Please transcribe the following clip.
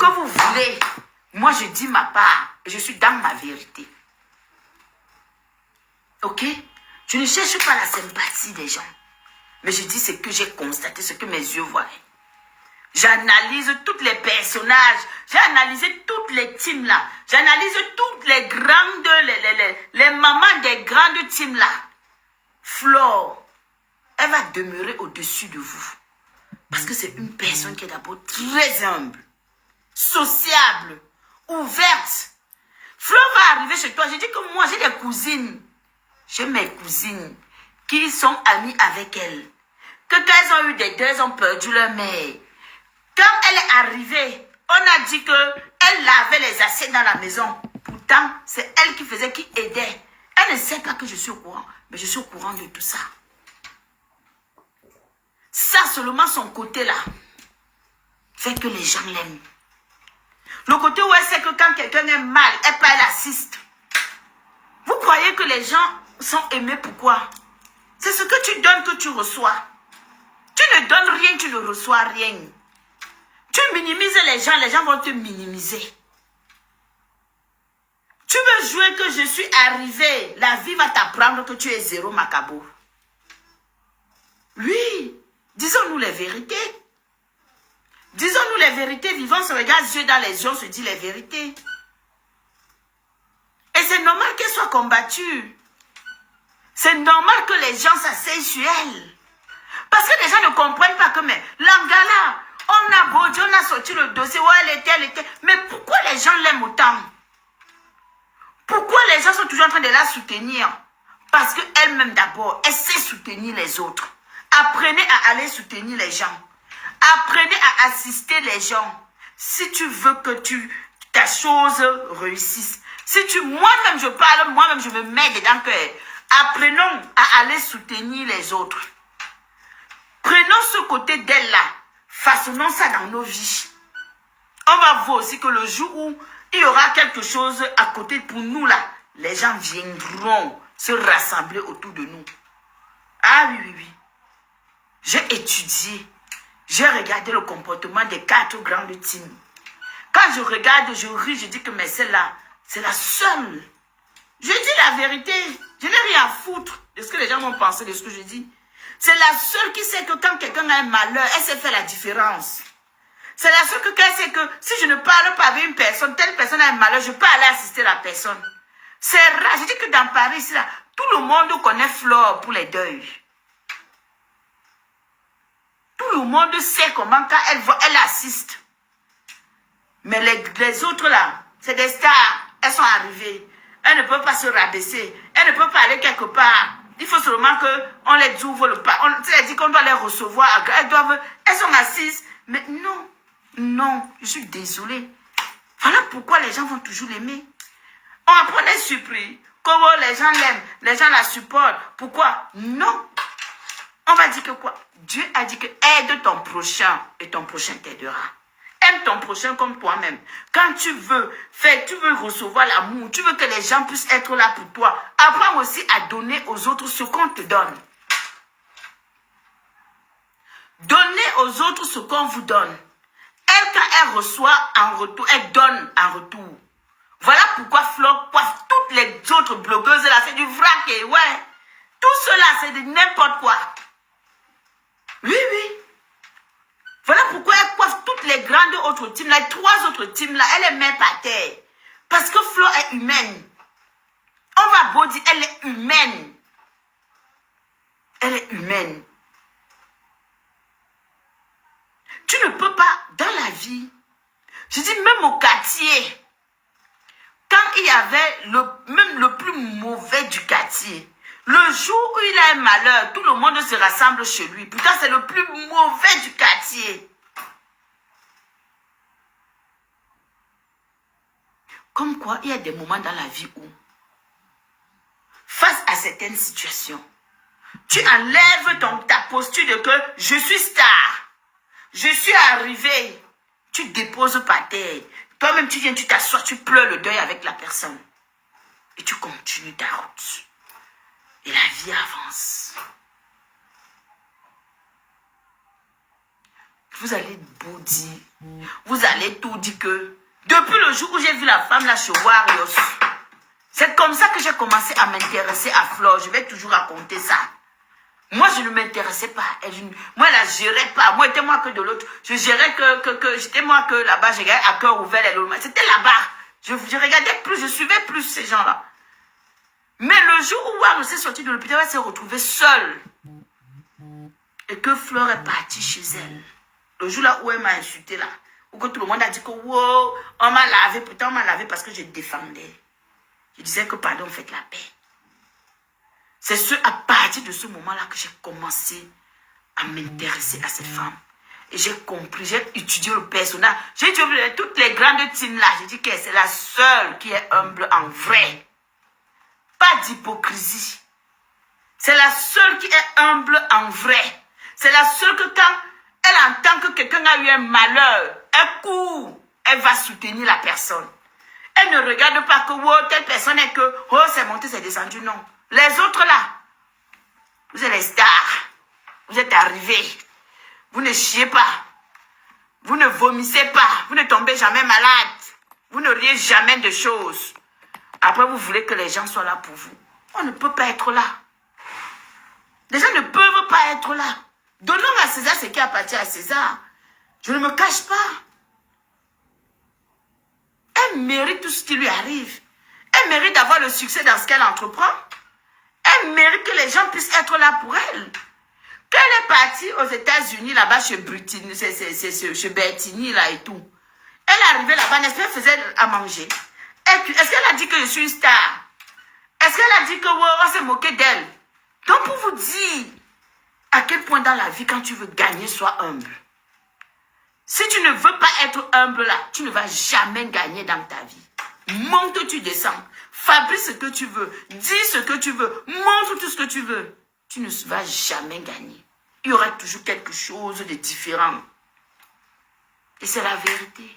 que vous voulez, moi je dis ma part. Je suis dans ma vérité. Ok? Je ne cherche pas la sympathie des gens. Mais je dis ce que j'ai constaté, ce que mes yeux voient. J'analyse tous les personnages. J'ai analysé toutes les teams là. J'analyse toutes les grandes, les mamans des grandes teams là. Flore, elle va demeurer au-dessus de vous. Parce que c'est une personne qui est d'abord très humble, sociable, ouverte. Flore va arriver chez toi. Je dis que moi, j'ai des cousines. J'ai mes cousines qui sont amies avec elle. Que quand elles ont eu des deuils, elles ont perdu leur mère. Quand elle est arrivée, on a dit qu'elle lavait les assiettes dans la maison. Pourtant, c'est elle qui faisait, qui aidait. Elle ne sait pas que je suis au courant, mais je suis au courant de tout ça. Ça, seulement son côté-là, fait que les gens l'aiment. Le côté où elle sait que quand quelqu'un est mal, elle assiste. Vous croyez que les gens sont aimés pourquoi? C'est ce que tu donnes que tu reçois. Tu ne donnes rien, tu ne reçois rien. Tu minimises les gens vont te minimiser. Tu veux jouer que je suis arrivé, la vie va t'apprendre que tu es zéro Macabo. Oui, disons-nous les vérités. Disons-nous les vérités, vivons, se regarde yeux dans les yeux, on se dit les vérités. Et c'est normal qu'elle soit combattue. C'est normal que les gens s'asseyent sur elle. Parce que les gens ne comprennent pas que, mais Langala, on a beau Dieu, on a sorti le dossier, où elle était. Mais pourquoi les gens l'aiment autant? Pourquoi les gens sont toujours en train de la soutenir? Parce qu'elle-même d'abord, elle sait soutenir les autres. Apprenez à aller soutenir les gens. Apprenez à assister les gens. Si tu veux que ta chose réussisse. Si moi-même je parle, moi-même je me mets dedans que apprenons à aller soutenir les autres. Prenons ce côté d'elle-là. Façonnons ça dans nos vies. On va voir aussi que le jour où il y aura quelque chose à côté pour nous là, les gens viendront se rassembler autour de nous. Ah oui, oui, oui. J'ai étudié. J'ai regardé le comportement des 4 grandes teams. Quand je regarde, je ris, je dis que mais celle-là, c'est la seule. Je dis la vérité. Je n'ai rien à foutre de ce que les gens vont penser de ce que je dis. C'est la seule qui sait que quand quelqu'un a un malheur, elle sait faire la différence. C'est la seule qui sait que si je ne parle pas avec une personne, telle personne a un malheur, je peux aller assister la personne. C'est rare. Je dis que dans Paris, ici, là, tout le monde connaît Flore pour les deuils. Tout le monde sait comment quand elle assiste. Mais les autres là, c'est des stars. Elles sont arrivées. Elles ne peuvent pas se rabaisser. Elles ne peuvent pas aller quelque part. Il faut seulement qu'on les ouvre le pas. On dit qu'on doit les recevoir. Elles sont assises. Mais non, non, je suis désolée. Voilà pourquoi les gens vont toujours l'aimer. On est surpris. Comment les gens l'aiment, les gens la supportent. Pourquoi? Non. On va dire que quoi? Dieu a dit que aide ton prochain et ton prochain t'aidera. Aime ton prochain comme toi-même. Quand tu veux faire, tu veux recevoir l'amour, tu veux que les gens puissent être là pour toi, apprends aussi à donner aux autres ce qu'on te donne. Donnez aux autres ce qu'on vous donne. Elle, quand elle reçoit en retour, elle donne en retour. Voilà pourquoi Flore coiffe toutes les autres blogueuses là, c'est du vrac et ouais. Tout cela, c'est de n'importe quoi. Oui, oui. Voilà pourquoi elle coiffe toutes les grandes autres teams, les 3 autres teams là, elle les met par terre. Parce que Flore est humaine. On va beau dire, elle est humaine. Elle est humaine. Tu ne peux pas, dans la vie, je dis même au quartier, quand il y avait même le plus mauvais du quartier, le jour où il a un malheur, tout le monde se rassemble chez lui. Pourtant, c'est le plus mauvais du quartier. Comme quoi, il y a des moments dans la vie où, face à certaines situations, tu enlèves ta posture de que je suis star. Je suis arrivé. Tu déposes par terre. Toi-même, tu viens, tu t'assois, tu pleures le deuil avec la personne. Et tu continues ta route. Et la vie avance. vous allez vous dire, vous allez tout dire que, depuis le jour où j'ai vu la femme là chez Warriors, c'est comme ça que j'ai commencé à m'intéresser à Flore. Je vais toujours raconter ça. Moi, je ne m'intéressais pas. Moi, elle ne gérais pas. Moi, c'était moi que de l'autre. Je gérais j'étais moi que là-bas, je regardais à cœur ouvert. C'était là-bas. Je regardais plus, je suivais plus ces gens-là. Mais le jour où Warriors s'est sorti de l'hôpital, elle s'est retrouvée seule. Et que Flore est partie chez elle. Le jour là où elle m'a insulté là. Où que tout le monde a dit que wow, on m'a lavé. Pourtant, on m'a lavé parce que je défendais. Je disais que pardon, faites la paix. C'est à partir de ce moment-là que j'ai commencé à m'intéresser à cette femme. Et j'ai compris, j'ai étudié le personnage. J'ai étudié toutes les grandes teams là. J'ai dit que c'est la seule qui est humble en vrai. Pas d'hypocrisie. C'est la seule qui est humble en vrai. C'est la seule que quand elle entend que quelqu'un a eu un malheur, elle court, elle va soutenir la personne. Elle ne regarde pas que oh, telle personne est que oh, c'est monté, c'est descendu. Non. Les autres là, vous êtes les stars. Vous êtes arrivés. Vous ne chiez pas. Vous ne vomissez pas. Vous ne tombez jamais malade. Vous ne riez jamais de choses. Après, vous voulez que les gens soient là pour vous. On ne peut pas être là. Les gens ne peuvent pas être là. Donnons à César ce qui appartient à César. Je ne me cache pas. Elle mérite tout ce qui lui arrive. Elle mérite d'avoir le succès dans ce qu'elle entreprend. Elle mérite que les gens puissent être là pour elle. Quand elle est partie aux États-Unis, là-bas, chez Bertini, chez Bertini, là et tout. Elle est arrivée là-bas, n'est-ce pas, elle faisait à manger. Est-ce qu'elle a dit que je suis une star? Est-ce qu'elle a dit que oh, on s'est moqué d'elle? Donc, pour vous dire à quel point dans la vie, quand tu veux gagner, sois humble. Si tu ne veux pas être humble là, tu ne vas jamais gagner dans ta vie. Monte, tu descends. Fabrique ce que tu veux. Dis ce que tu veux. Montre tout ce que tu veux. Tu ne vas jamais gagner. Il y aura toujours quelque chose de différent. Et c'est la vérité.